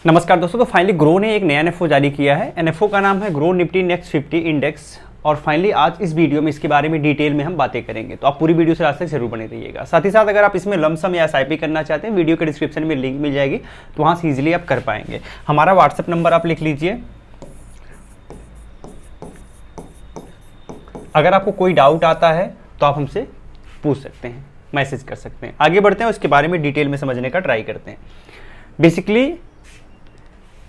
नमस्कार दोस्तों। तो फाइनली ग्रो ने एक नया एनएफओ जारी किया है। एनएफओ का नाम है ग्रो निफ्टी नेक्स्ट 50 इंडेक्स। और फाइनली आज इस वीडियो में इसके बारे में डिटेल में हम बातें करेंगे, तो आप पूरी वीडियो से आज तक जरूर बने रहिएगा। साथ ही साथ अगर आप इसमें लमसम या एसआईपी करना चाहते हैं, वीडियो के डिस्क्रिप्शन में लिंक मिल जाएगी, तो वहाँ से ईजिली आप कर पाएंगे। हमारा व्हाट्सएप नंबर आप लिख लीजिए। अगर आपको कोई डाउट आता है तो आप हमसे पूछ सकते हैं, मैसेज कर सकते हैं। आगे बढ़ते हैं, उसके बारे में डिटेल में समझने का ट्राई करते हैं। बेसिकली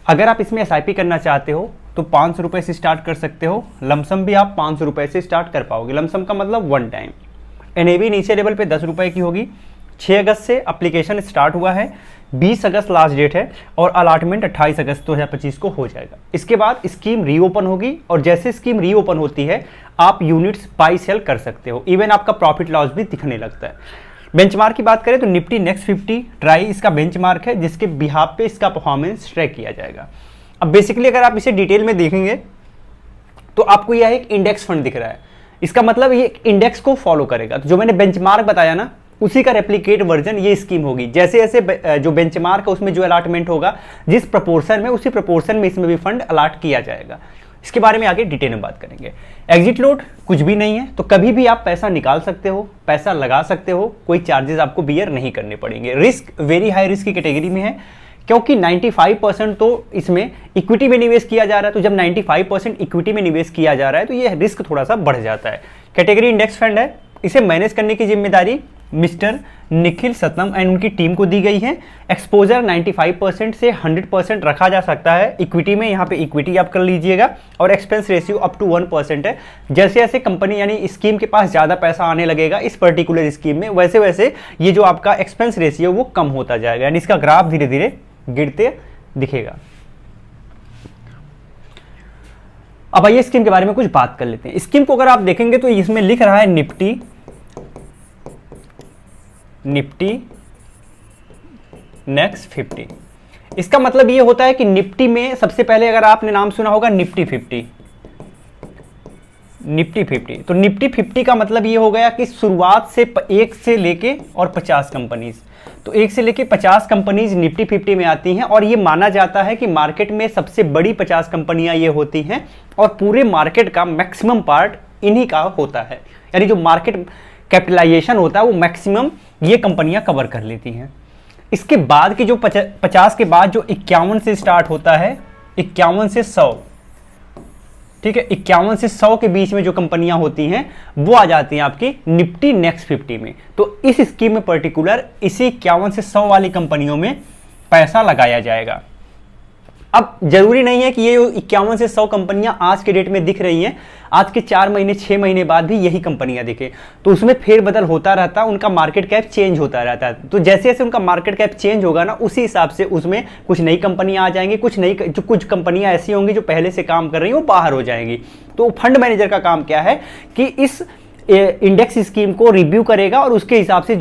अगर आप इसमें एसआईपी करना चाहते हो तो 500 रुपये से स्टार्ट कर सकते हो। लमसम भी आप 500 रुपये से स्टार्ट कर पाओगे। लमसम का मतलब वन टाइम। एनएवी नीचे लेवल पे 10 रुपये की होगी। 6 अगस्त से एप्लीकेशन स्टार्ट हुआ है, 20 अगस्त लास्ट डेट है और अलाटमेंट 28 अगस्त 2025 को हो जाएगा। इसके बाद स्कीम रीओपन होगी और जैसे स्कीम रीओपन होती है आप यूनिट्स बाई सेल कर सकते हो। इवन आपका प्रॉफिट लॉस भी दिखने लगता है। बेंचमार्क की बात करें तो निफ्टी नेक्स्ट 50 ट्राई इसका बेंचमार्क है, जिसके बिहाफ पे इसका परफॉर्मेंस ट्रैक किया जाएगा। अब बेसिकली अगर आप इसे डिटेल में देखेंगे तो आपको यह एक इंडेक्स फंड दिख रहा है। इसका मतलब ये इंडेक्स को फॉलो करेगा। तो जो मैंने बेंचमार्क बताया ना, उसी का रेप्लिकेट वर्जन ये स्कीम होगी। जैसे जैसे जो बेंचमार्क है उसमें जो अलाटमेंट होगा, जिस प्रपोर्शन में, उसी प्रपोर्शन में इसमें भी फंड अलाट किया जाएगा। इसके बारे में आगे डिटेल में बात करेंगे। एग्जिट लोड कुछ भी नहीं है, तो कभी भी आप पैसा निकाल सकते हो, पैसा लगा सकते हो, कोई चार्जेस आपको बियर नहीं करने पड़ेंगे। रिस्क वेरी हाई रिस्क की कैटेगरी में है, क्योंकि 95% तो इसमें इक्विटी में निवेश किया जा रहा है। तो जब 95% इक्विटी में निवेश किया जा रहा है तो ये रिस्क थोड़ा सा बढ़ जाता है। कैटेगरी इंडेक्स फंड है। इसे मैनेज करने की जिम्मेदारी मिस्टर निखिल सतम एंड उनकी टीम को दी गई है। एक्सपोजर 95% से 100% रखा जा सकता है इक्विटी में। यहाँ पे इक्विटी आप कर लीजिएगा और एक्सपेंस रेशियो अप टू 1% है। जैसे जैसे कंपनी यानी स्कीम के पास ज़्यादा पैसा आने लगेगा इस पर्टिकुलर स्कीम में, वैसे वैसे ये जो आपका एक्सपेंस रेशियो वो कम होता जाएगा, यानी इसका ग्राफ धीरे धीरे गिरते दिखेगा। अब आइए स्कीम के बारे में कुछ बात कर लेते हैं। स्कीम को अगर आप देखेंगे तो इसमें लिख रहा है निफ्टी नेक्स्ट 50। इसका मतलब ये होता है कि निफ्टी में सबसे पहले अगर आपने नाम सुना होगा निफ्टी 50, तो निफ्टी 50 का मतलब ये हो गया कि शुरुआत से 1 से लेके और 50 कंपनीज, तो 1 से लेके 50 कंपनीज निफ्टी 50 में आती हैं। और ये माना जाता है कि मार्केट में सबसे बड़ी 50 कंपनियां ये होती हैं और पूरे मार्केट का मैक्सिमम पार्ट इन्हीं का होता है। यानी जो मार्केट कैपिटलाइजेशन होता है वो मैक्सिमम ये कंपनियां कवर कर लेती हैं। इसके बाद की जो 50 के बाद जो 51 से स्टार्ट होता है, 51 से 100, ठीक है, 51 से 100 के बीच में जो कंपनियां होती हैं वो आ जाती हैं आपकी निफ्टी नेक्स्ट 50 में। तो इस स्कीम में पर्टिकुलर इसी 51 से 100 वाली कंपनियों में पैसा लगाया जाएगा। अब जरूरी नहीं है कि ये 51 से 100 कंपनियां आज के डेट में दिख रही हैं, आज के 4 महीने 6 महीने बाद भी यही कंपनियां दिखे, तो उसमें फेरबदल होता रहता है, उनका मार्केट कैप चेंज होता रहता है। तो जैसे जैसे उनका मार्केट कैप चेंज होगा ना, उसी हिसाब से उसमें कुछ नई कंपनियां आ जाएंगी, कुछ कंपनियां ऐसी होंगी जो पहले से काम कर रही हैं वो बाहर हो जाएंगी। तो फंड मैनेजर का काम क्या है कि इस इंडेक्स स्कीम को रिव्यू करेगा और उसके हिसाब से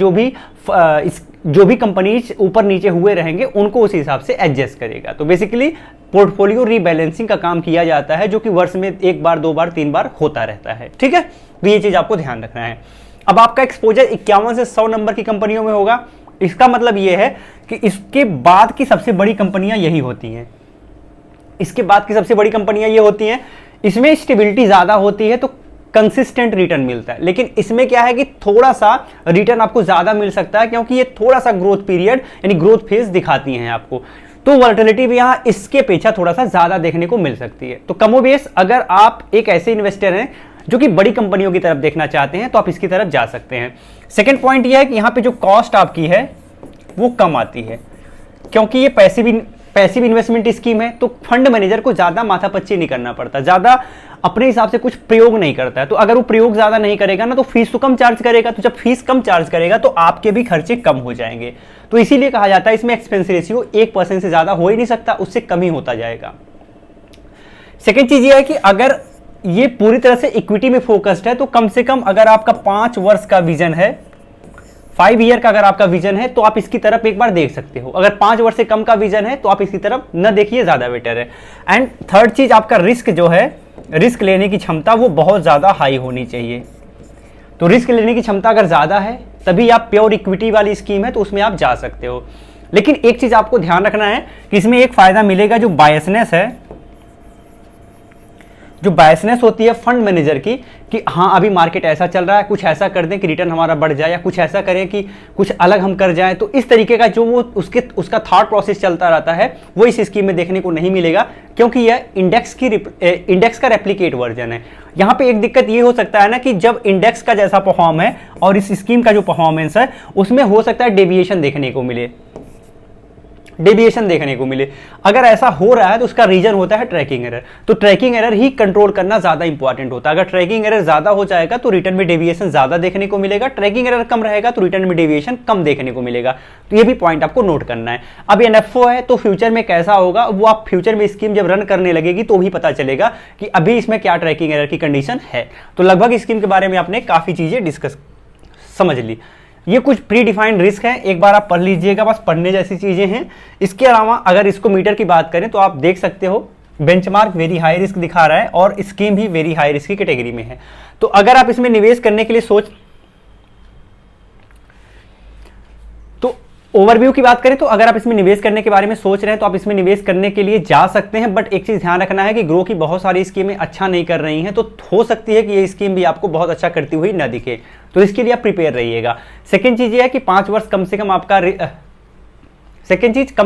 जो भी कंपनीज ऊपर नीचे हुए रहेंगे उनको उस हिसाब से एडजस्ट करेगा। तो बेसिकली पोर्टफोलियो रीबैलेंसिंग का काम किया जाता है, जो कि वर्ष में 1 बार 2 बार 3 बार होता रहता है। ठीक है, तो ये चीज आपको ध्यान रखना है। अब आपका एक्सपोजर 51 से 100 नंबर की कंपनियों में होगा। इसका मतलब ये है कि इसके बाद की सबसे बड़ी कंपनियां यही होती हैं। इसके बाद की सबसे बड़ी कंपनियां ये होती हैं, इसमें स्टेबिलिटी ज्यादा होती है तो कंसिस्टेंट रिटर्न मिलता है। लेकिन इसमें क्या है कि थोड़ा सा रिटर्न आपको ज्यादा मिल सकता है, क्योंकि ये थोड़ा सा ग्रोथ पीरियड यानी ग्रोथ फेज दिखाती हैं आपको, तो वोलेटिलिटी भी यहाँ इसके अपेक्षा थोड़ा सा ज्यादा देखने को मिल सकती है। तो कमोबेश अगर आप एक ऐसे इन्वेस्टर हैं जो कि बड़ी कंपनियों की तरफ देखना चाहते हैं तो आप इसकी तरफ जा सकते हैं। सेकेंड पॉइंट यह है कि यहाँ पे जो कॉस्ट आपकी है वो कम आती है, क्योंकि ये पैसिव इन्वेस्टमेंट स्कीम है, तो फंड मैनेजर को ज्यादा माथापच्ची नहीं करना पड़ता, ज्यादा अपने हिसाब से कुछ प्रयोग नहीं करता है। तो अगर वो प्रयोग ज्यादा नहीं करेगा ना तो फीस तो कम चार्ज करेगा, तो जब फीस कम चार्ज करेगा तो आपके भी खर्चे कम हो जाएंगे। तो इसीलिए कहा जाता है इसमें एक्सपेंस रेशियो 1% से ज्यादा हो ही नहीं सकता, उससे कम ही होता जाएगा। सेकेंड चीज ये है कि अगर ये पूरी तरह से इक्विटी में फोकस्ड है तो कम से कम अगर आपका 5 वर्ष का विजन है, 5 ईयर का अगर आपका विजन है तो आप इसकी तरफ एक बार देख सकते हो। अगर 5 वर्ष से कम का विजन है तो आप इसकी तरफ न देखिए, ज्यादा बेटर है। एंड थर्ड चीज, आपका रिस्क जो है, रिस्क लेने की क्षमता वो बहुत ज्यादा हाई होनी चाहिए। तो रिस्क लेने की क्षमता अगर ज्यादा है तभी आप प्योर इक्विटी वाली स्कीम है तो उसमें आप जा सकते हो। लेकिन एक चीज आपको ध्यान रखना है कि इसमें एक फायदा मिलेगा, जो बायसनेस है, जो बायसनेस होती है फंड मैनेजर की, कि हाँ अभी मार्केट ऐसा चल रहा है, कुछ ऐसा कर दें कि रिटर्न हमारा बढ़ जाए, या कुछ ऐसा करें कि कुछ अलग हम कर जाएं। तो इस तरीके का जो वो उसका थॉट प्रोसेस चलता रहता है, वो इस स्कीम में देखने को नहीं मिलेगा, क्योंकि यह इंडेक्स का रेप्लिकेट वर्जन है। यहाँ पे एक दिक्कत ये हो सकता है ना कि जब इंडेक्स का जैसा परफॉर्म है और इस स्कीम का जो परफॉर्मेंस है उसमें हो सकता है डेविएशन देखने को मिले। अगर ऐसा हो रहा है तो उसका रीजन होता है ट्रैकिंग एरर। तो ट्रैकिंग एरर ही कंट्रोल करना ज्यादा इंपॉर्टेंट होता है। अगर ट्रैकिंग एरर ज्यादा हो जाएगा तो रिटर्न में डेविएशन ज्यादा देखने को मिलेगा, ट्रैकिंग एरर कम रहेगा तो रिटर्न में डेविएशन कम देखने को मिलेगा। तो ये भी पॉइंट आपको नोट करना है। अब एनएफओ है तो फ्यूचर में कैसा होगा वो आप फ्यूचर में स्कीम जब रन करने लगेगी तो भी पता चलेगा कि अभी इसमें क्या ट्रैकिंग एरर की कंडीशन है। तो लगभग स्कीम के बारे में आपने काफी चीजें डिस्कस समझ ली। ये कुछ प्री डिफाइंड रिस्क है, एक बार आप पढ़ लीजिएगा, बस पढ़ने जैसी चीजें हैं। इसके अलावा अगर इसको मीटर की बात करें तो आप देख सकते हो बेंचमार्क वेरी हाई रिस्क दिखा रहा है और स्कीम भी वेरी हाई रिस्क की कैटेगरी में है। तो अगर आप इसमें निवेश करने के लिए ओवरव्यू की बात करें तो अगर आप इसमें निवेश करने के बारे में सोच रहे हैं तो आप इसमें निवेश करने के लिए जा सकते हैं। बट एक चीज ध्यान रखना है कि ग्रो की बहुत सारी स्कीमें अच्छा नहीं कर रही हैं, तो हो सकती है कि ये स्कीम भी आपको बहुत अच्छा करती हुई न दिखे, तो इसके लिए आप प्रिपेयर रहिएगा। सेकेंड चीज ये है कि 5 वर्ष कम से कम आपका कम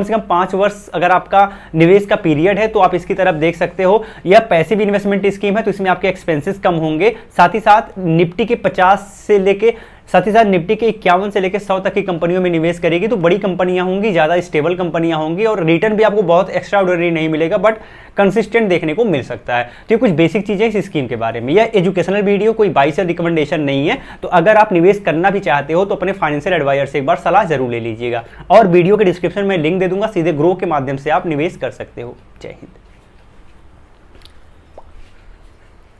से कम 5 वर्ष अगर आपका निवेश का पीरियड है तो आप इसकी तरफ देख सकते हो। यह पैसिव इन्वेस्टमेंट स्कीम है तो इसमें आपके एक्सपेंसेस कम होंगे। साथ ही साथ निफ्टी के 51 से लेके 100 तक की कंपनियों में निवेश करेगी, तो बड़ी कंपनियां होंगी, ज्यादा स्टेबल कंपनियां होंगी और रिटर्न भी आपको बहुत एक्स्ट्रा ऑर्डिनरी नहीं मिलेगा बट कंसिस्टेंट देखने को मिल सकता है। तो ये कुछ बेसिक चीजें इस स्कीम के बारे में। यह एजुकेशनल वीडियो कोई बाई से रिकमेंडेशन नहीं है। तो अगर आप निवेश करना भी चाहते हो तो अपने फाइनेंशियल एडवाइजर से एक बार सलाह जरूर ले लीजिएगा। और वीडियो के डिस्क्रिप्शन में लिंक दे दूंगा, सीधे ग्रो के माध्यम से आप निवेश कर सकते हो। जय हिंद।